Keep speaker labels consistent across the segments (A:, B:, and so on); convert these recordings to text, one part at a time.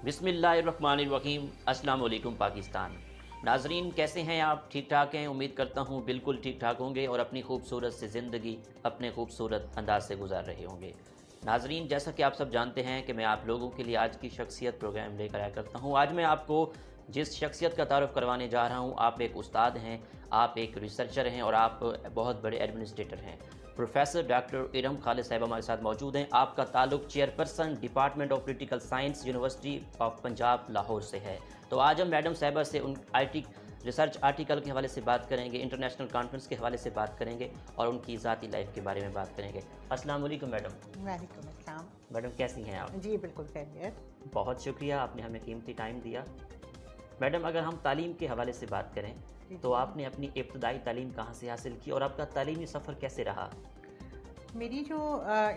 A: बिस्मिल्लाहिर्रहमानिर्रहीम। अस्सलाम वालेकुम पाकिस्तान। नाजरीन, कैसे हैं आप? ठीक ठाक हैं? उम्मीद करता हूँ बिल्कुल ठीक ठाक होंगे और अपनी खूबसूरत सी ज़िंदगी अपने खूबसूरत अंदाज से गुजार रहे होंगे। नाजरीन, जैसा कि आप सब जानते हैं कि मैं आप लोगों के लिए आज की शख्सियत प्रोग्राम लेकर आया करता हूँ। आज मैं आपको जिस शख्सियत का तारुफ़ करवाने जा रहा हूँ, आप एक उस्ताद हैं, आप एक रिसर्चर हैं और आप बहुत बड़े एडमिनिस्ट्रेटर हैं। प्रोफेसर डॉक्टर इरम खालिद साहिब हमारे साथ मौजूद हैं। आपका ताल्लुक chairperson department of political science university of Punjab Lahore से है। तो आज हम मैडम साहिबा से उन आईटी रिसर्च आर्टिकल के हवाले से बात करेंगे, इंटरनेशनल कॉन्फ्रेंस के हवाले से बात करेंगे और उनकी ज़ाती लाइफ के बारे में बात करेंगे। अस्सलाम वालेकुम मैडम।
B: वालेकुम अस्सलाम।
A: मैडम कैसी हैं आप?
B: जी बिल्कुल खैरियत।
A: बहुत शुक्रिया, आपने हमें कीमती टाइम दिया। मैडम, अगर हम तालीम के हवाले से बात करें तो आपने अपनी इब्तदाई तालीम कहाँ से हासिल की और आपका तालीमी सफ़र कैसे रहा?
B: मेरी जो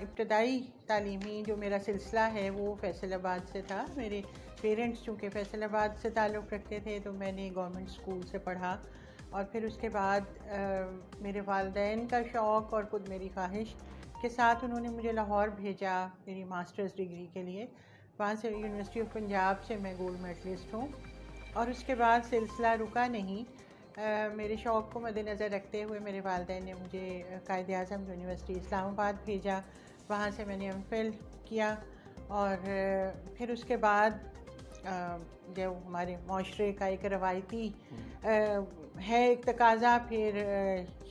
B: इब्तदाई तालीमी जो मेरा सिलसिला है वो फैसलाबाद से था। मेरे पेरेंट्स चूँकि फैसलाबाद से ताल्लुक़ रखते थे तो मैंने गवर्नमेंट स्कूल से पढ़ा और फिर उसके बाद मेरे वालिदैन का शौक़ और ख़ुद मेरी ख्वाहिश के साथ उन्होंने मुझे लाहौर भेजा मेरी मास्टर्स डिग्री के लिए। वहाँ से यूनिवर्सिटी ऑफ पंजाब से मैं गोल्ड मेडलिस्ट हूँ और उसके बाद सिलसिला रुका नहीं। मेरे शौक़ को मद्देनज़र रखते हुए मेरे वालिदैन ने मुझे कायद-ए-आज़म यूनिवर्सिटी इस्लामाबाद भेजा। वहाँ से मैंने एमफिल किया और फिर उसके बाद जो हमारे माशरे का एक रवायती है एक तकाज़ा, फिर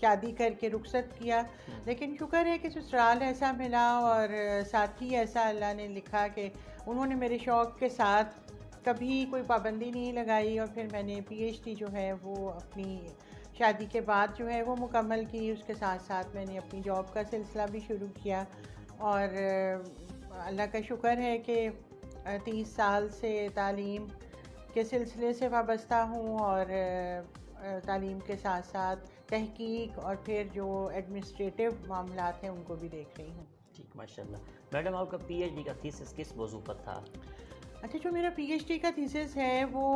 B: शादी करके रुखसत किया। लेकिन शुक्र है कि ससुराल ऐसा मिला और साथी ऐसा अल्लाह ने लिखा कि उन्होंने मेरे शौक़ के साथ कभी कोई पाबंदी नहीं लगाई और फिर मैंने पीएचडी जो है वो अपनी शादी के बाद जो है वो मुकम्मल की। उसके साथ साथ मैंने अपनी जॉब का सिलसिला भी शुरू किया और अल्लाह का शुक्र है कि 30 साल से तालीम के सिलसिले से वाबस्ता हूँ और तालीम के साथ साथ तहकीक और फिर जो एडमिनिस्ट्रेटिव मामलात हैं उनको भी देख रही हूँ।
A: ठीक, माशाल्लाह। मैडम, आपका पीएचडी का थीसिस किस मौजू पर था?
B: अच्छा, जो मेरा पीएचडी का थीसिस है वो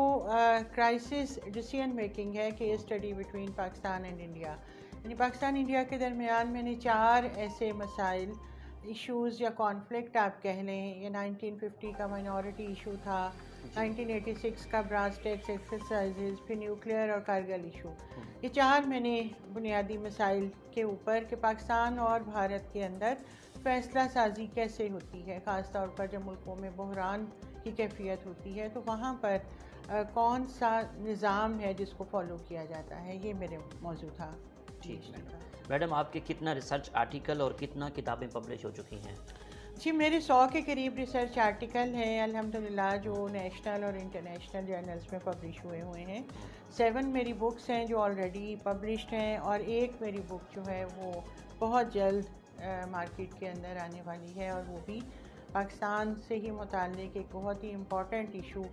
B: क्राइसिस डिसीजन मेकिंग है, case study between Pakistan and India. यानी पाकिस्तान इंडिया के दरमियान मैंने 4 ऐसे मसाइल, इश्यूज़ या कॉन्फ्लिक्ट आप कह लें। ये 1950 का माइनॉरिटी इशू था, 1986 का ब्रास टैक्स एक्सरसाइजेज, फिर न्यूक्लियर और कारगिल इशू। ये 4 मैंने बुनियादी मसाइल के ऊपर कि पाकिस्तान और भारत के अंदर फ़ैसला साजी कैसे होती है, ख़ास तौर पर जब मुल्कों में बहरान की कैफियत होती है तो वहाँ पर कौन सा निज़ाम है जिसको फॉलो किया जाता है, ये मेरे मौजू था।
A: ठीक है मैडम, आपके कितना रिसर्च आर्टिकल और कितना किताबें पब्लिश हो चुकी हैं?
B: जी, मेरे 100 के करीब रिसर्च आर्टिकल हैं अल्हम्दुलिल्लाह, जो नेशनल और इंटरनेशनल जर्नल्स में पब्लिश हुए हैं। 7 मेरी बुक्स हैं जो ऑलरेडी पब्लिश्ड हैं और एक मेरी बुक जो है वो बहुत जल्द मार्केट के अंदर आने वाली है और वो भी पाकिस्तान से ही मुताल्लिक़ एक बहुत ही इम्पॉर्टेंट इशू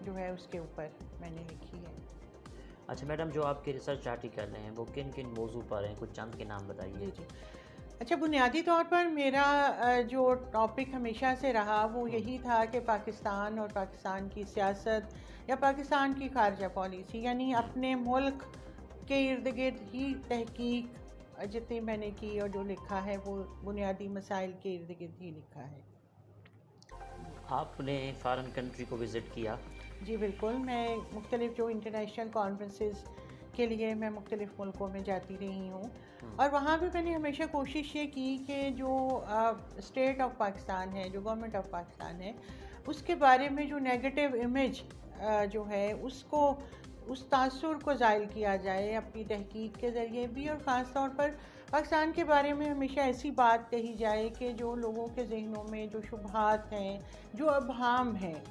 B: जो है उसके ऊपर मैंने लिखी है।
A: अच्छा मैडम, जो आपके रिसर्च आर्टिकल हैं वो किन किन मौजू पर हैं? कुछ चंद के नाम बताइए।
B: जी। अच्छा, बुनियादी तौर पर मेरा जो टॉपिक हमेशा से रहा वो यही था कि पाकिस्तान और पाकिस्तान की सियासत या पाकिस्तान की खारजा पॉलिसी, यानी अपने मुल्क के इर्द गिर्द ही तहकीक जितनी मैंने की और जो लिखा है वो बुनियादी मसाइल के इर्द गिर्द ही लिखा है।
A: आपने फ़ॉरेन कंट्री को विज़िट किया?
B: जी बिल्कुल, मैं मुख्तलिफ़ जो इंटरनेशनल कॉन्फ्रेंसेस के लिए मैं मुख्तलिफ़ मुल्कों में जाती रही हूँ और वहाँ भी मैंने हमेशा कोशिश ये की कि जो स्टेट ऑफ पाकिस्तान है, जो गवर्नमेंट ऑफ पाकिस्तान है, उसके बारे में जो नेगेटिव इमेज जो है उसको, उस तासुर को ज़ाइल किया जाए अपनी तहकीक के ज़रिए भी और ख़ास तौर पर पाकिस्तान के बारे में हमेशा ऐसी बात कही जाए कि जो लोगों के जहनों में जो शुबहात हैं, जो अबहाम हैं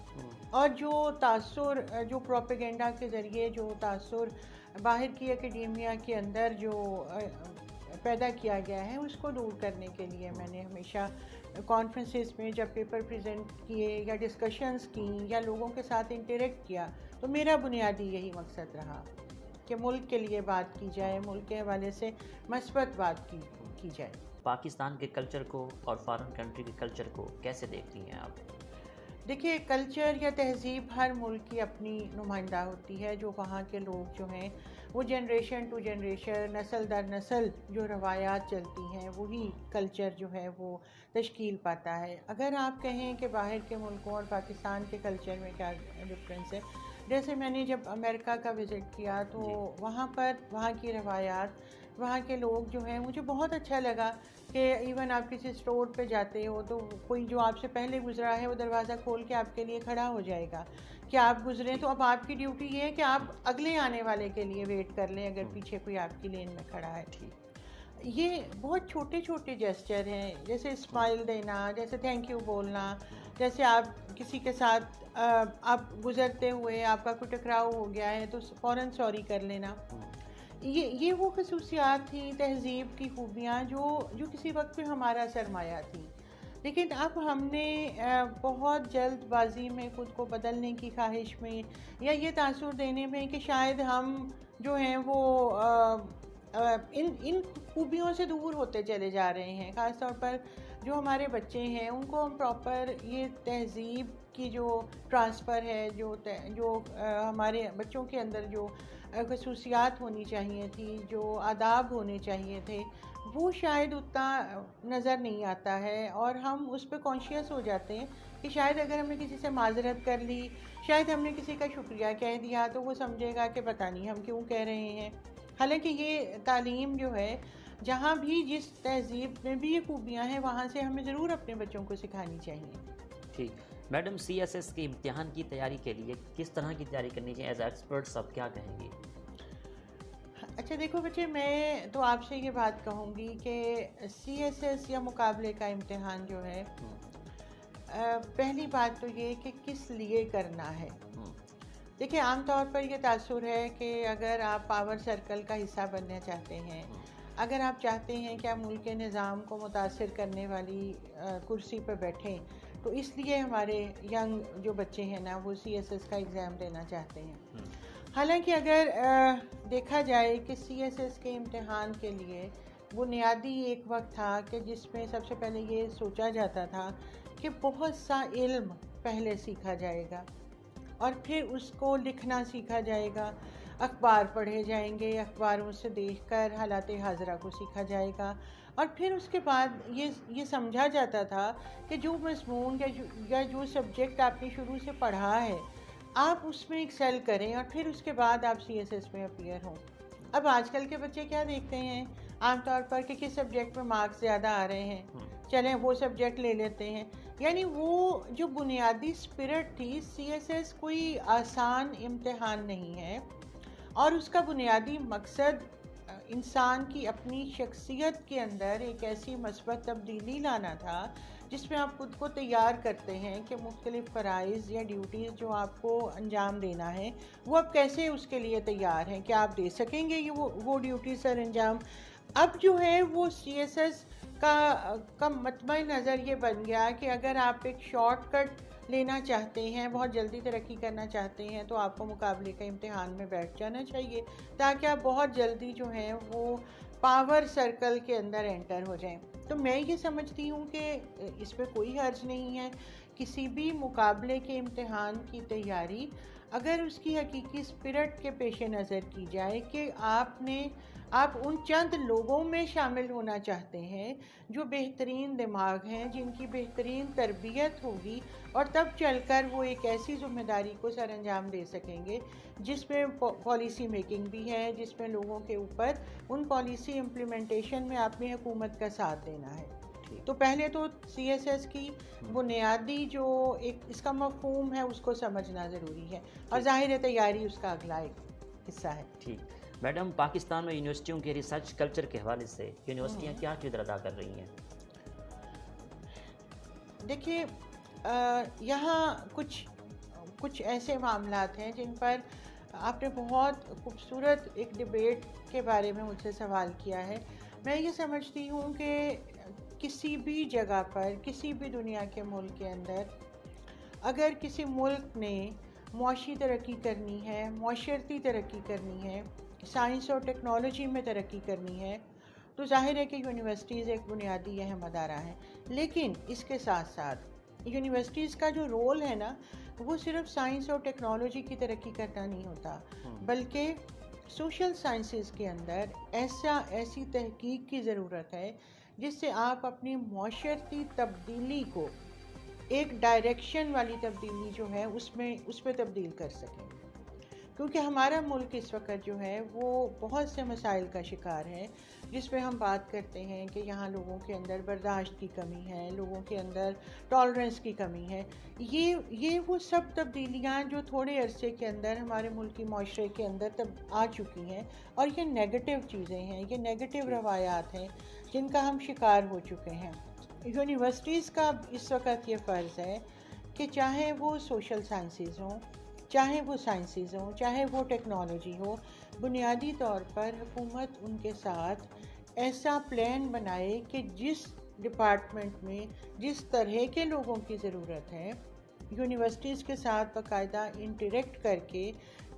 B: और जो तासुर, जो प्रोपेगेंडा के ज़रिए जो तासुर बाहर की एकेडेमिया के अंदर जो पैदा किया गया है उसको दूर करने के लिए मैंने हमेशा कॉन्फ्रेंसेस में जब पेपर प्रेजेंट किए या डिस्कशंस की या लोगों के साथ इंटरेक्ट किया तो मेरा बुनियादी यही मकसद रहा कि मुल्क के लिए बात की जाए, मुल्क के हवाले से मस्बत बात की जाए।
A: पाकिस्तान के कल्चर को और फॉरेन कंट्री के कल्चर को कैसे देखती हैं आप?
B: देखिए, कल्चर या तहज़ीब हर मुल्क की अपनी नुमाइंदा होती है। जो वहाँ के लोग जो हैं वो जनरेशन टू जनरेशन, नस्ल दर नस्ल जो रवायात चलती हैं वही कल्चर जो है वो तश्कील पाता है। अगर आप कहें कि बाहर के मुल्कों और पाकिस्तान के कल्चर में क्या डिफरेंस है, जैसे मैंने जब अमेरिका का विज़िट किया तो वहाँ पर वहाँ की रवायात, वहाँ के लोग जो हैं, मुझे बहुत अच्छा लगा कि इवन आप किसी स्टोर पे जाते हो तो कोई जो आपसे पहले गुजरा है वो दरवाज़ा खोल के आपके लिए खड़ा हो जाएगा कि आप गुजरें, तो अब आपकी ड्यूटी ये है कि आप अगले आने वाले के लिए वेट कर लें अगर पीछे कोई आपकी लेन में खड़ा है। ठीक, ये बहुत छोटे छोटे जेस्चर हैं, जैसे स्माइल देना, जैसे थैंक यू बोलना, जैसे आप किसी के साथ आप गुजरते हुए आपका कोई टकराव हो गया है तो फ़ौरन सॉरी कर लेना। ये वो खसूसियात थी, तहज़ीब की खूबियाँ जो किसी वक्त पे हमारा सरमाया थी। लेकिन अब हमने बहुत जल्दबाजी में ख़ुद को बदलने की ख्वाहिश में या ये तासुर देने में कि शायद हम जो हैं वो इन खूबियों से दूर होते चले जा रहे हैं। ख़ास तौर पर जो हमारे बच्चे हैं उनको हम प्रॉपर ये तहज़ीब की जो ट्रांसफ़र है, जो हमारे बच्चों के अंदर जो खसूसियात होनी चाहिए थी, जो आदाब होने चाहिए थे, वो शायद उतना नज़र नहीं आता है। और हम उस पर कॉन्शियस हो जाते हैं कि शायद अगर हमने किसी से माज़रत कर ली, शायद हमने किसी का शुक्रिया कह दिया तो वो समझेगा कि पता नहीं हम क्यों कह रहे हैं। हालांकि ये तालीम जो है, जहाँ भी जिस तहज़ीब में भी ये खूबियाँ हैं, वहाँ से हमें ज़रूर अपने बच्चों को सिखानी चाहिए।
A: ठीक मैडम, CSS के इम्तिहान की तैयारी के लिए किस तरह की तैयारी करनी चाहिए? एज एक्सपर्ट्स आप क्या कहेंगी?
B: अच्छा देखो बच्चे, मैं तो आपसे ये बात कहूँगी कि CSS या मुकाबले का इम्तिहान जो है, पहली बात तो ये कि किस लिए करना है। देखिए, आमतौर पर ये तासुर है कि अगर आप पावर सर्कल का हिस्सा बनना चाहते हैं, अगर आप चाहते हैं कि आप मुल्क के निज़ाम को मुतासिर करने वाली कुर्सी पर बैठें, तो इसलिए हमारे यंग जो बच्चे हैं ना, वो CSS का एग्ज़ाम देना चाहते हैं। हालांकि अगर देखा जाए कि CSS के इम्तिहान के लिए बुनियादी एक वक्त था कि जिसमें सबसे पहले ये सोचा जाता था कि बहुत सा इल्म पहले सीखा जाएगा और फिर उसको लिखना सीखा जाएगा, अखबार पढ़े जाएंगे, अखबारों से देखकर हालात हाज़रा को सीखा जाएगा, और फिर उसके बाद ये समझा जाता था कि जो मज़मून या जो सब्जेक्ट आपने शुरू से पढ़ा है आप उसमें एक्सेल करें और फिर उसके बाद आप CSS में अपीयर हों। अब आजकल के बच्चे क्या देखते हैं आमतौर पर कि किस सब्जेक्ट में मार्क्स ज़्यादा आ रहे हैं, चलें वो सब्जेक्ट ले लेते हैं। यानी वो जो बुनियादी स्पिरिट थी, CSS कोई आसान इम्तिहान नहीं है और उसका बुनियादी मकसद इंसान की अपनी शख्सियत के अंदर एक ऐसी मस्बत तब्दीली लाना था जिसमें आप खुद को तैयार करते हैं कि मुख्तलिफ़ फ़राइज़ या ड्यूटीज़ जो आपको अंजाम देना है वो आप कैसे उसके लिए तैयार हैं, क्या आप दे सकेंगे ये वो ड्यूटी सर अंजाम। अब जो है वो CSS का मतबा नज़र ये बन गया कि अगर आप एक शॉर्टकट लेना चाहते हैं, बहुत जल्दी तरक्की करना चाहते हैं, तो आपको मुकाबले का इम्तिहान में बैठ जाना चाहिए ताकि आप बहुत जल्दी जो है वो पावर सर्कल के अंदर एंटर हो जाएं। तो मैं ये समझती हूँ कि इस पर कोई हर्ज नहीं है। किसी भी मुकाबले के इम्तिहान की तैयारी अगर उसकी हकीकी स्पिरिट के पेश नज़र की जाए कि आप उन चंद लोगों में शामिल होना चाहते हैं जो बेहतरीन दिमाग हैं, जिनकी बेहतरीन तरबियत होगी, और तब चलकर वो एक ऐसी ज़िम्मेदारी को सर अंजाम दे सकेंगे जिसमें पॉलिसी मेकिंग भी है, जिसमें लोगों के ऊपर उन पॉलिसी इम्प्लीमेंटेशन में अपनी हुकूमत का साथ देना है। तो पहले तो CSS की बुनियादी जो एक इसका मफ़हूम है उसको समझना ज़रूरी है और ज़ाहिर तैयारी उसका अगला एक हिस्सा है।
A: ठीक मैडम, पाकिस्तान में यूनिवर्सिटियों के रिसर्च कल्चर के हवाले से यूनिवर्सिटियाँ क्या किरदार अदा कर रही हैं?
B: देखिए, यहाँ कुछ ऐसे मामलात हैं जिन पर आपने बहुत खूबसूरत एक डिबेट के बारे में मुझसे सवाल किया है। मैं ये समझती हूँ कि किसी भी जगह पर, किसी भी दुनिया के मुल्क के अंदर अगर किसी मुल्क ने मुआशी तरक्की करनी है, मुआशरती तरक्की करनी है, साइंस और टेक्नोलॉजी में तरक्की करनी है, तो जाहिर है कि यूनिवर्सिटीज़ एक बुनियादी अहम अदारा है। लेकिन इसके साथ साथ यूनिवर्सिटीज़ का जो रोल है ना, वो सिर्फ साइंस और टेक्नोलॉजी की तरक्की करना नहीं होता, बल्कि सोशल साइंसेस के अंदर ऐसी तहकीक की ज़रूरत है जिससे आप अपनी माशरती तब्दीली को एक डायरेक्शन वाली तब्दीली जो है उस पर तब्दील कर सकें, क्योंकि हमारा मुल्क इस वक्त जो है वो बहुत से मसाइल का शिकार है, जिस पे हम बात करते हैं कि यहाँ लोगों के अंदर बर्दाश्त की कमी है, लोगों के अंदर टॉलरेंस की कमी है। ये वो सब तब्दीलियाँ जो थोड़े अरसे के अंदर हमारे मुल्क की माशरे के अंदर तब आ चुकी हैं, और ये नेगेटिव चीज़ें हैं, ये नेगेटिव रवायात हैं जिनका हम शिकार हो चुके हैं। यूनिवर्सिटीज़ का इस वक्त ये फ़र्ज़ है कि चाहे वो सोशल साइंसेज़ हों, चाहे वो साइंसेज़ हों, चाहे वो टेक्नोलॉजी हो, बुनियादी तौर पर हुकूमत उनके साथ ऐसा प्लान बनाए कि जिस डिपार्टमेंट में जिस तरह के लोगों की ज़रूरत है, यूनिवर्सिटीज़ के साथ बाकायदा इंटरेक्ट करके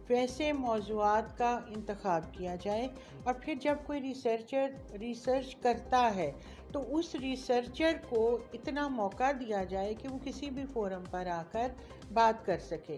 B: वैसे मौज़ूआत का इंतखाब किया जाए। और फिर जब कोई रिसर्चर रिसर्च करता है तो उस रिसर्चर को इतना मौका दिया जाए कि वो किसी भी फोरम पर आकर बात कर सके,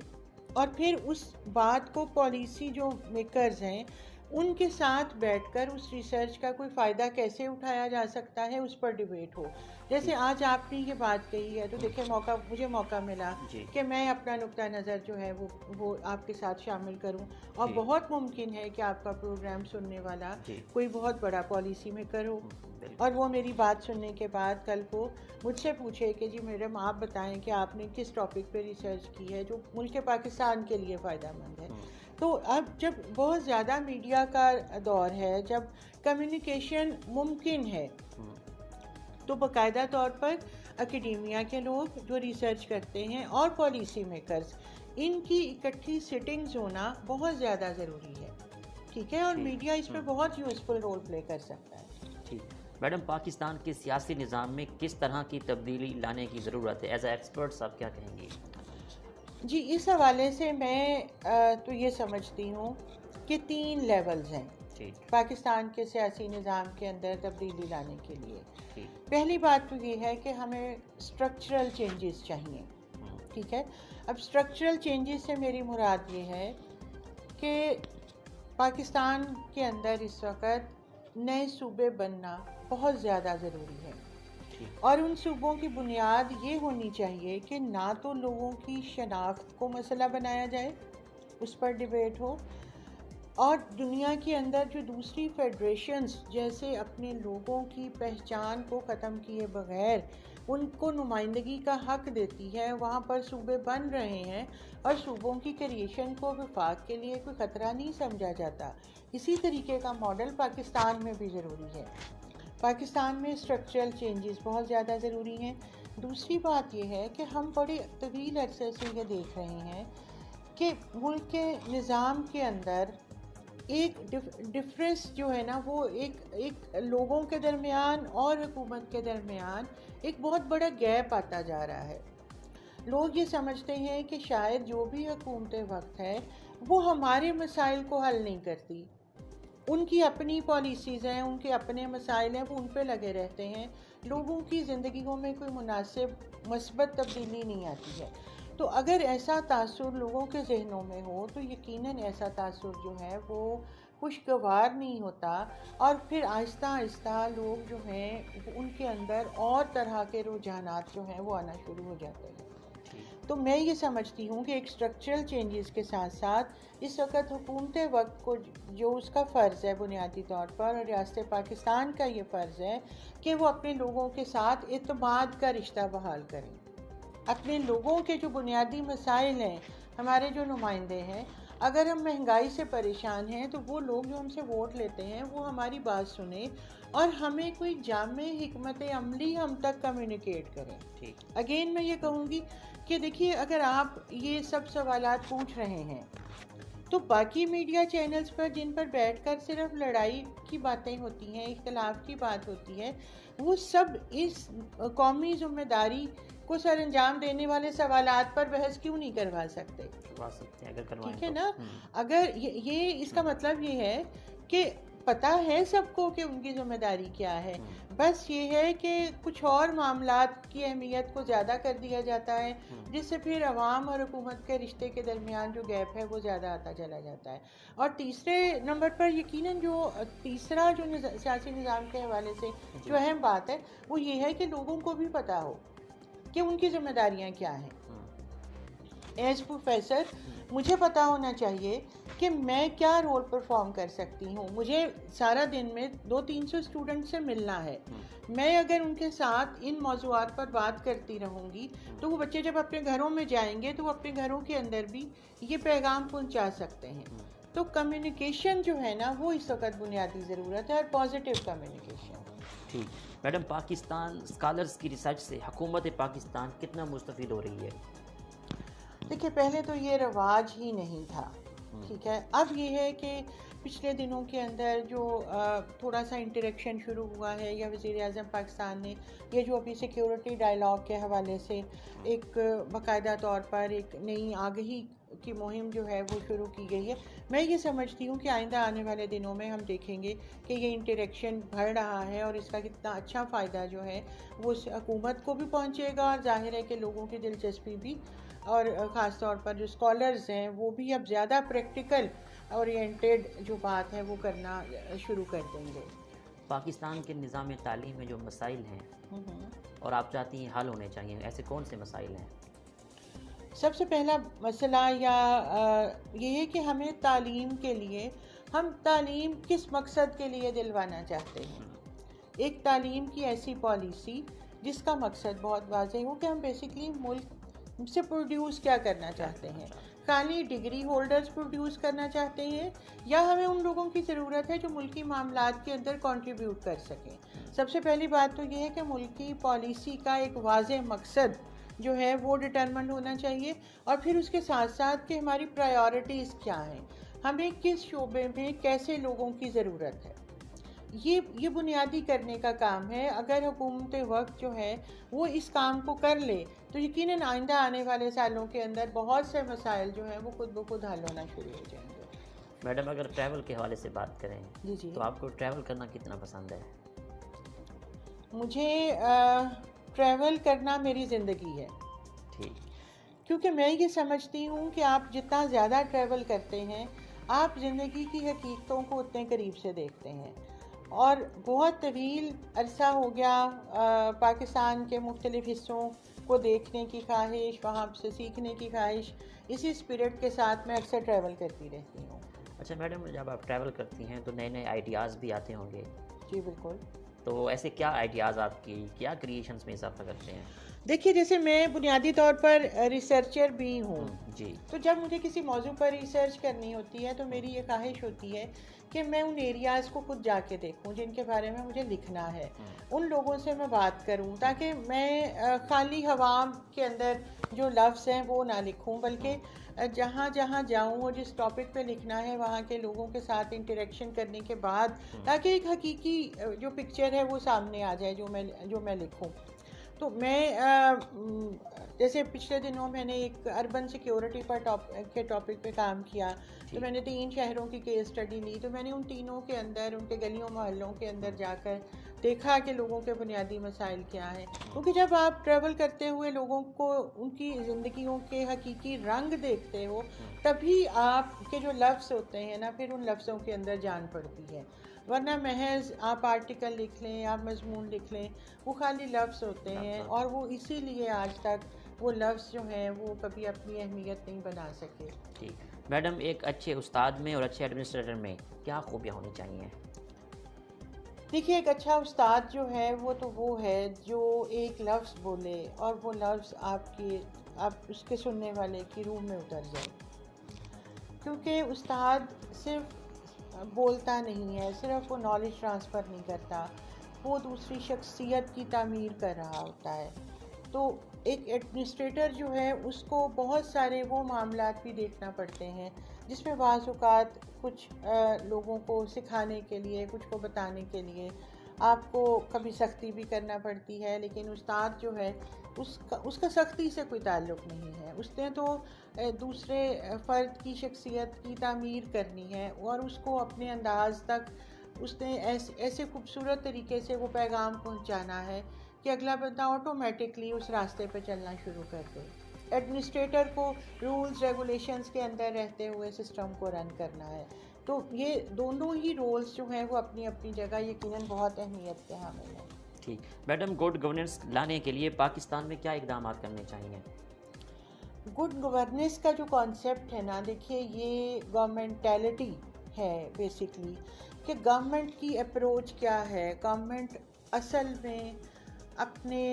B: और फिर उस बात को पॉलिसी जो मेकर्स हैं उनके साथ बैठकर उस रिसर्च का कोई फ़ायदा कैसे उठाया जा सकता है उस पर डिबेट हो। जैसे आज आपने ये बात कही है तो देखिए मुझे मौका मिला कि मैं अपना नुक्ता नज़र जो है वो आपके साथ शामिल करूं, और बहुत मुमकिन है कि आपका प्रोग्राम सुनने वाला कोई बहुत बड़ा पॉलिसी मेकर हो, और वो मेरी बात सुनने के बाद कल को मुझसे पूछे कि जी मैडम आप बताएं कि आपने किस टॉपिक पे रिसर्च की है जो मुल्क पाकिस्तान के लिए फ़ायदेमंद है। तो अब जब बहुत ज़्यादा मीडिया का दौर है, जब कम्युनिकेशन मुमकिन है, तो बाकायदा तौर पर एकेडेमिया के लोग जो रिसर्च करते हैं और पॉलिसी मेकर्स, इनकी इकट्ठी सिटिंग्स होना बहुत ज़्यादा ज़रूरी है। ठीक है, और मीडिया इस पर बहुत यूज़फुल रोल प्ले कर सकता है।
A: ठीक मैडम, पाकिस्तान के सियासी निज़ाम में किस तरह की तब्दीली लाने की ज़रूरत है? एज ए एक्सपर्ट्स आप क्या कहेंगी?
B: जी, इस हवाले से मैं तो ये समझती हूँ कि 3 लेवल्स हैं पाकिस्तान के सियासी निज़ाम के अंदर तब्दीली लाने के लिए। पहली बात तो ये है कि हमें स्ट्रक्चरल चेंजेस चाहिए। ठीक है, अब स्ट्रक्चरल चेंजेस से मेरी मुराद ये है कि पाकिस्तान के अंदर इस वक्त नए सूबे बनना बहुत ज़्यादा ज़रूरी है, और उन सूबों की बुनियाद ये होनी चाहिए कि ना तो लोगों की शनाख्त को मसला बनाया जाए, उस पर डिबेट हो, और दुनिया के अंदर जो दूसरी फेडरेशंस जैसे अपने लोगों की पहचान को ख़त्म किए बगैर उनको नुमाइंदगी का हक देती है, वहाँ पर सूबे बन रहे हैं और सूबों की क्रिएशन को वफाक के लिए कोई ख़तरा नहीं समझा जाता। इसी तरीके का मॉडल पाकिस्तान में भी ज़रूरी है। पाकिस्तान में स्ट्रक्चरल चेंजेस बहुत ज़्यादा ज़रूरी हैं। दूसरी बात यह है कि हम बड़े तवील अरसे से ये देख रहे हैं कि मुल्क के निज़ाम के अंदर एक डिफरेंस जो है ना, वो एक लोगों के दरमियान और हुकूमत के दरमियान एक बहुत बड़ा गैप आता जा रहा है। लोग ये समझते हैं कि शायद जो भी हुकूमतें वक्त है वो हमारे मसाइल को हल नहीं करती, उनकी अपनी पॉलिसीज़ हैं, उनके अपने मसाइल हैं, वो उन पे लगे रहते हैं, लोगों की ज़िंदगियों में कोई मुनासिब मस्बत तब्दीली नहीं आती है। तो अगर ऐसा तासुर लोगों के जहनों में हो तो यकीनन ऐसा तासुर जो है वो खुशगवार नहीं होता, और फिर आहिस्ता आहिस्ता लोग जो हैं उनके अंदर और तरह के रुझानात जो हैं वो आना शुरू हो जाते हैं। तो मैं ये समझती हूँ कि एक स्ट्रक्चरल चेंजेस के साथ साथ इस वक्त हुकूमत वक्त को जो उसका फ़र्ज़ है बुनियादी तौर पर, और रियासत पाकिस्तान का ये फ़र्ज़ है कि वो अपने लोगों के साथ एतमाद का रिश्ता बहाल करें। अपने लोगों के जो बुनियादी मसाइल हैं, हमारे जो नुमाइंदे हैं, अगर हम महंगाई से परेशान हैं तो वो लोग जो हमसे वोट लेते हैं वो हमारी बात सुने और हमें कोई जामे हिकमत अमली हम तक कम्युनिकेट करें। ठीक, अगेन मैं ये कहूँगी कि देखिए, अगर आप ये सब सवालात पूछ रहे हैं तो बाकी मीडिया चैनल्स पर जिन पर बैठकर सिर्फ लड़ाई की बातें होती हैं, इख्तलाफ की बात होती है, वो सब इस कौमी जिम्मेदारी को सर अंजाम देने वाले सवालात पर बहस क्यों नहीं करवा सकते?
A: करवा सकते हैं अगर करवाएं।
B: ठीक है ना, अगर ये इसका मतलब ये है कि पता है सबको कि उनकी जिम्मेदारी क्या है, बस ये है कि कुछ और मामलात की अहमियत को ज़्यादा कर दिया जाता है, जिससे फिर अवाम और हुकूमत के रिश्ते के दरमियान जो गैप है वो ज़्यादा आता चला जाता है। और तीसरे नंबर पर यकीनन जो तीसरा जो सियासी निज़ाम के हवाले से जो अहम बात है वो ये है कि लोगों को भी पता हो कि उनकी जिम्मेदारियाँ क्या हैं। एज प्रोफेसर मुझे पता होना चाहिए कि मैं क्या रोल परफॉर्म कर सकती हूँ। मुझे सारा दिन में 200-300 स्टूडेंट से मिलना है। मैं अगर उनके साथ इन मौज़ूआत पर बात करती रहूँगी तो वो बच्चे जब अपने घरों में जाएंगे तो वो अपने घरों के अंदर भी ये पैगाम पहुँचा सकते हैं। तो कम्युनिकेशन जो है ना वो इस वक्त बुनियादी ज़रूरत है, और पॉजिटिव कम्युनिकेशन।
A: ठीक मैडम, पाकिस्तान स्कॉलर्स की रिसर्च से हुकूमत पाकिस्तान कितना मुस्तफ़ीद हो रही है?
B: देखिए, पहले तो ये रवाज ही नहीं था, ठीक है। अब ये है कि पिछले दिनों के अंदर जो थोड़ा सा इंटरेक्शन शुरू हुआ है, या वज़ीर आज़म पाकिस्तान ने ये जो अभी सिक्योरिटी डायलॉग के हवाले से एक बाकायदा तौर पर एक नई आगही की मुहिम जो है वो शुरू की गई है। मैं ये समझती हूँ कि आइंदा आने वाले दिनों में हम देखेंगे कि ये इंटरेक्शन बढ़ रहा है, और इसका कितना अच्छा फ़ायदा जो है वो हुकूमत को भी पहुँचेगा, और जाहिर है कि लोगों की दिलचस्पी भी, और ख़ास तौर पर जो स्कॉलर्स हैं वो भी अब ज़्यादा प्रैक्टिकल ओरिएंटेड जो बात है वो करना शुरू कर देंगे।
A: पाकिस्तान के निज़ाम तालीम में जो मसाइल हैं और आप चाहती हैं हल होने चाहिए, ऐसे कौन से मसाइल हैं?
B: सबसे पहला मसला ये है कि हमें तालीम के लिए, हम तालीम किस मकसद के लिए दिलवाना चाहते हैं। एक तालीम की ऐसी पॉलिसी जिसका मकसद बहुत वाज़ेह हो कि हम बेसिकली मुल्क से प्रोड्यूस क्या करना चाहते हैं। खाली डिग्री होल्डर्स प्रोड्यूस करना चाहते हैं, या हमें उन लोगों की ज़रूरत है जो मुल्की मामलात के अंदर कंट्रीब्यूट कर सकें। सबसे पहली बात तो ये है कि मुल्की पॉलिसी का एक वाज़ेह मकसद जो है वो डिटरमिन होना चाहिए, और फिर उसके साथ साथ कि हमारी प्रायोरिटीज़ क्या हैं, हमें किस शोबे में कैसे लोगों की ज़रूरत है। ये बुनियादी करने का काम है। अगर हुकूमत वक्त जो है वो इस काम को कर ले तो यकीनन आइंदा आने वाले सालों के अंदर बहुत से मसाइल जो हैं वो खुद ब खुद हल होना शुरू हो जाएंगे।
A: मैडम, अगर ट्रैवल के हवाले से बात करें
B: जी
A: तो आपको ट्रैवल करना कितना पसंद है?
B: मुझे ट्रैवल करना मेरी ज़िंदगी है।
A: ठीक।
B: क्योंकि मैं ये समझती हूँ कि आप जितना ज़्यादा ट्रैवल करते हैं आप ज़िंदगी की हकीकतों को उतने करीब से देखते हैं। और बहुत तवील अरसा हो गया पाकिस्तान के मुख्तलिफ़ हिस्सों को देखने की ख्वाहिश, वहाँ से सीखने की ख्वाहिश, इसी स्पिरिट के साथ मैं अक्सर ट्रैवल करती रहती हूँ।
A: अच्छा मैडम, जब आप ट्रैवल करती हैं तो नए नए आइडियाज़ भी आते होंगे?
B: जी बिल्कुल।
A: तो ऐसे क्या आइडियाज़ आपकी क्या क्रिएशंस में इजाफा करते हैं?
B: देखिए, जैसे मैं बुनियादी तौर पर रिसर्चर भी हूँ
A: जी।
B: तो जब मुझे किसी मौजू पर रिसर्च करनी होती है तो मेरी ये ख्वाहिश होती है कि मैं उन एरियाज़ को खुद जाके देखूं जिनके बारे में मुझे लिखना है, उन लोगों से मैं बात करूं, ताकि मैं खाली हवा के अंदर जो लफ्ज़ हैं वो ना लिखूं, बल्कि जहाँ जहाँ जाऊँ और जिस टॉपिक पे लिखना है वहाँ के लोगों के साथ इंटरेक्शन करने के बाद, ताकि एक हकीकी जो पिक्चर है वो सामने आ जाए जो मैं लिखूँ। तो मैं जैसे पिछले दिनों मैंने एक अर्बन सिक्योरिटी पर टॉपिक पे काम किया, तो मैंने 3 शहरों की केस स्टडी ली। तो मैंने उन तीनों के अंदर, उनके गलियों मोहल्लों के अंदर जाकर देखा कि लोगों के बुनियादी मसाइल क्या हैं। क्योंकि जब आप ट्रैवल करते हुए लोगों को उनकी ज़िंदगियों के हकीकी रंग देखते हो, तभी आपके जो लफ्ज़ होते हैं ना, फिर उन लफ्ज़ों के अंदर जान पड़ती है। वरना महज आप आर्टिकल लिख लें, आप मजमून लिख लें, वो खाली लफ्ज़ होते हैं, और वो इसीलिए आज तक वो लफ्ज़ जो हैं वो कभी अपनी अहमियत नहीं बना सके।
A: ठीक। मैडम, एक अच्छे उस्ताद में और अच्छे एडमिनिस्ट्रेटर में क्या खूबियाँ होनी चाहिए?
B: देखिए, एक अच्छा उस्ताद जो है वो है जो एक लफ्ज़ बोले और वो लफ्ज़ आप उसके सुनने वाले की रूह में उतर जाए। क्योंकि उस्ताद सिर्फ बोलता नहीं है, सिर्फ वो नॉलेज ट्रांसफ़र नहीं करता, वो दूसरी शख्सियत की तामीर कर रहा होता है। तो एक एडमिनिस्ट्रेटर जो है उसको बहुत सारे वो मामलात भी देखना पड़ते हैं जिसमें बाज़ औक़ात कुछ लोगों को सिखाने के लिए, कुछ को बताने के लिए आपको कभी सख्ती भी करना पड़ती है। लेकिन उस्ताद जो है उसका सख्ती से कोई ताल्लुक़ नहीं है। उसने तो दूसरे फ़र्द की शख्सियत की तामीर करनी है और उसको अपने अंदाज़ तक उसने ऐसे खूबसूरत तरीके से वो पैगाम पहुंचाना है कि अगला बंदा ऑटोमेटिकली उस रास्ते पे चलना शुरू कर दे। एडमिनिस्ट्रेटर को रूल्स रेगुलेशंस के अंदर रहते हुए सिस्टम को रन करना है। तो ये दोनों ही रोल्स जो हैं वो अपनी अपनी जगह यकीनन बहुत अहमियत के हामिल हैं।
A: ठीक मैडम, गुड गवर्नेंस लाने के लिए पाकिस्तान में क्या इकदाम करने चाहिए?
B: गुड गवर्नेंस का जो कॉन्सेप्ट है ना, देखिए ये गवर्नमेंटैलिटी है बेसिकली, कि गवर्नमेंट की अप्रोच क्या है, गवर्नमेंट असल में अपने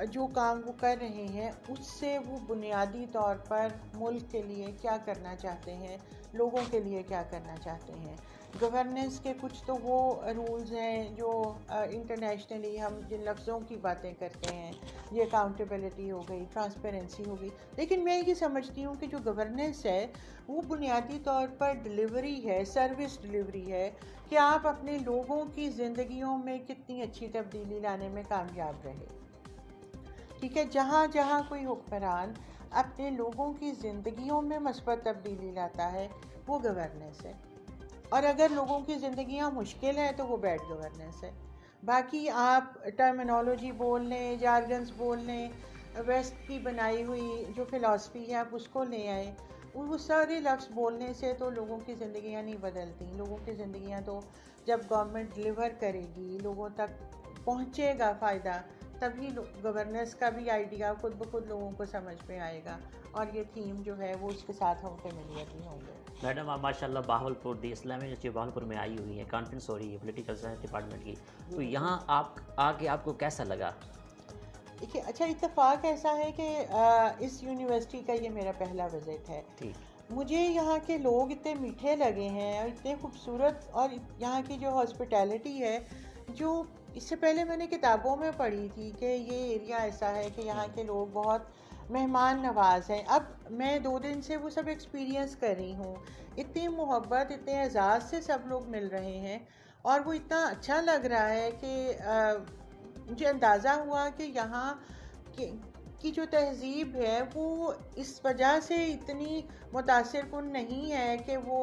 B: जो काम वो कर रहे हैं उससे वो बुनियादी तौर पर मुल्क के लिए क्या करना चाहते हैं, लोगों के लिए क्या करना चाहते हैं। गवर्नेंस के कुछ तो वो रूल्स हैं जो इंटरनेशनली हम जिन लफ्ज़ों की बातें करते हैं, ये अकाउंटेबिलिटी हो गई, ट्रांसपेरेंसी हो गई, लेकिन मैं ये समझती हूँ कि जो गवर्नेंस है वो बुनियादी तौर पर डिलीवरी है, सर्विस डिलीवरी है, कि आप अपने लोगों की ज़िंदगियों में कितनी अच्छी तब्दीली लाने में कामयाब रहे। ठीक है, जहाँ जहाँ कोई हुक्मरान अपने लोगों की ज़िंदगियों में मस्बत तब्दीली लाता है वो गवर्नेंस है, और अगर लोगों की ज़िंदगियाँ मुश्किल हैं तो वो बैड गवर्नेंस है। बाकी आप टर्मिनोलॉजी बोल लें, जार्गन्स बोल लें, वेस्ट की बनाई हुई जो फ़िलासफ़ी है आप उसको ले आए, वो सारे लफ्ज़ बोलने से तो लोगों की ज़िंदगियाँ नहीं बदलती। लोगों की ज़िंदगियाँ तो जब गवर्नमेंट डिलीवर करेगी, लोगों तक पहुँचेगा फ़ायदा, तभी गवर्नेंस का भी आइडिया खुद ब खुद लोगों को समझ में आएगा, और ये थीम जो है वो उसके साथ हम फेमिलियर भी होंगे।
A: मैडम, आप माशाल्लाह बहावलपुर दी इस्लामी यूनिवर्सिटी बहावलपुर में आई हुई है, कॉन्फ्रेंस हो रही है पॉलिटिकल साइंस डिपार्टमेंट की, तो यहाँ आप आके आपको कैसा लगा?
B: देखिए, अच्छा इत्तेफाक ऐसा है कि इस यूनिवर्सिटी का ये मेरा पहला विज़िट है।
A: ठीक।
B: मुझे यहाँ के लोग इतने मीठे लगे हैं और इतने खूबसूरत, और यहाँ की जो हॉस्पिटैलिटी है, जो इससे पहले मैंने किताबों में पढ़ी थी कि ये एरिया ऐसा है कि यहाँ के लोग बहुत मेहमान नवाज हैं। अब मैं 2 दिन से वो सब एक्सपीरियंस कर रही हूँ, इतनी मोहब्बत, इतने एजाज़ से सब लोग मिल रहे हैं, और वो इतना अच्छा लग रहा है कि मुझे अंदाज़ा हुआ कि यहाँ की जो तहज़ीब है वो इस वजह से इतनी मुतासिर कुन नहीं है कि वो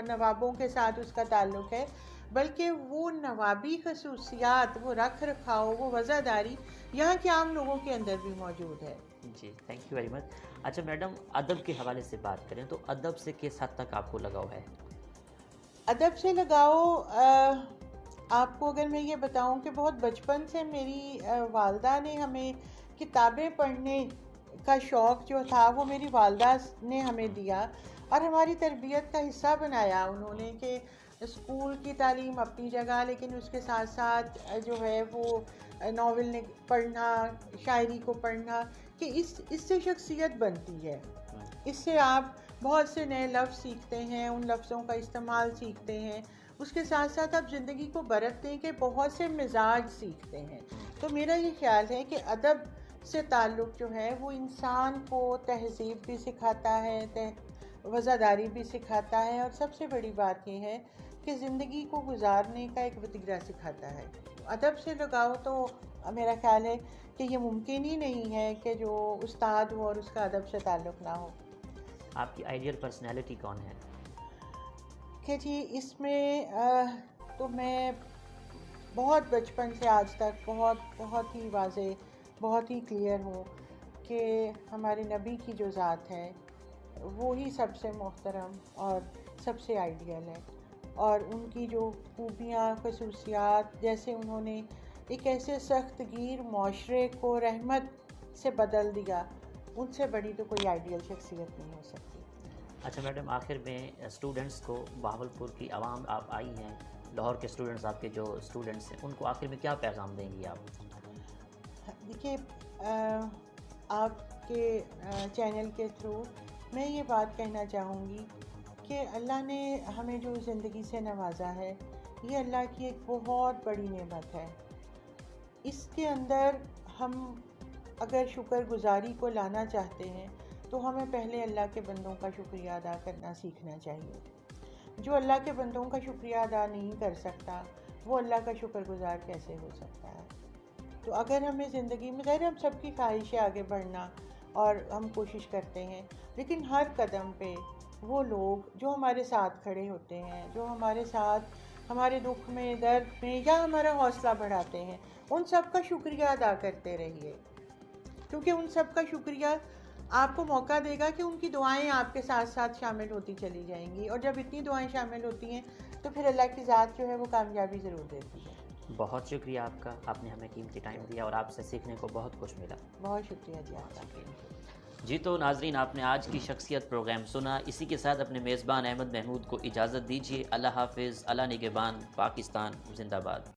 B: नवाबों के साथ उसका ताल्लुक़ है, बल्कि वो नवाबी खसूसियात, वो रख रखाव, वो वज़ादारी यहाँ के आम लोगों के अंदर भी मौजूद है।
A: जी, थैंक यू वेरी मच। अच्छा मैडम, अदब के हवाले से बात करें तो अदब से किस हद तक आपको लगाव है?
B: अदब से लगाओ, आपको अगर मैं ये बताऊं कि बहुत बचपन से मेरी वालदा ने हमें किताबें पढ़ने का शौक़ जो था वो मेरी वालदा ने हमें दिया, और हमारी तरबियत का हिस्सा बनाया उन्होंने, कि स्कूल की तालीम अपनी जगह, लेकिन उसके साथ साथ जो है वो नावल पढ़ना, शायरी को पढ़ना, कि इससे शख्सियत बनती है, इससे आप बहुत से नए लफ्ज़ सीखते हैं, उन लफ्ज़ों का इस्तेमाल सीखते हैं, उसके साथ साथ आप ज़िंदगी को बरतने के बहुत से मिजाज सीखते हैं। तो मेरा ये ख्याल है कि अदब से ताल्लुक़ जो है वो इंसान को तहज़ीब भी सिखाता है, वज़ादारी भी सिखाता है, और सबसे बड़ी बात यह है कि ज़िंदगी को गुजारने का एक वतीरा सिखाता है। अदब से लगाओ तो मेरा ख्याल है कि ये मुमकिन ही नहीं है कि जो उस्ताद हो और उसका अदब से ताल्लुक़ ना हो।
A: आपकी आइडियल पर्सनैलिटी कौन है?
B: कि जी इसमें तो मैं बहुत बचपन से आज तक बहुत ही वाज़े, बहुत ही क्लियर हूँ कि हमारे नबी की जो ज़ात है वो ही सबसे मोहतरम और सबसे आइडियल है, और उनकी जो खूबियाँ, खसूसियात, जैसे उन्होंने एक ऐसे सख्त गिर माशरे को रहमत से बदल दिया, उनसे बड़ी तो कोई आइडियल शख्सियत नहीं हो सकती।
A: अच्छा मैडम, आखिर में स्टूडेंट्स को, बहावलपुर की आवाम आप आई हैं, लाहौर के स्टूडेंट्स, आपके जो स्टूडेंट्स हैं, उनको आखिर में क्या पैगाम देंगी आप?
B: देखिए, आपके चैनल के थ्रू मैं ये बात कहना चाहूँगी कि अल्लाह ने हमें जो ज़िंदगी से नवाजा है, ये अल्लाह की एक बहुत बड़ी नेमत है। इसके अंदर हम अगर शुक्रगुजारी को लाना चाहते हैं तो हमें पहले अल्लाह के बंदों का शुक्रिया अदा करना सीखना चाहिए। जो अल्लाह के बंदों का शुक्रिया अदा नहीं कर सकता वो अल्लाह का शुक्रगुजार कैसे हो सकता है? तो अगर हमें ज़िंदगी में, ज़ाहिर हम सबकी ख्वाहिश है आगे बढ़ना और हम कोशिश करते हैं, लेकिन हर कदम पे वो लोग जो हमारे साथ खड़े होते हैं, जो हमारे साथ हमारे दुख में, दर्द में, या हमारा हौसला बढ़ाते हैं, उन सब का शुक्रिया अदा करते रहिए, क्योंकि उन सब का शुक्रिया आपको मौका देगा कि उनकी दुआएं आपके साथ साथ शामिल होती चली जाएंगी, और जब इतनी दुआएं शामिल होती हैं तो फिर अल्लाह की ज़ात जो है वो कामयाबी ज़रूर देती है।
A: बहुत शुक्रिया आपका, आपने हमें कीमती टाइम दिया और आपसे सीखने को बहुत कुछ मिला।
B: बहुत शुक्रिया जी आपका।
A: जी तो नाजरीन, आपने आज की शख्सियत प्रोग्राम सुना। इसी के साथ अपने मेज़बान अहमद महमूद को इजाज़त दीजिए। अल्लाह हाफिज़, अल्लाह निगहबान, पाकिस्तान जिंदाबाद।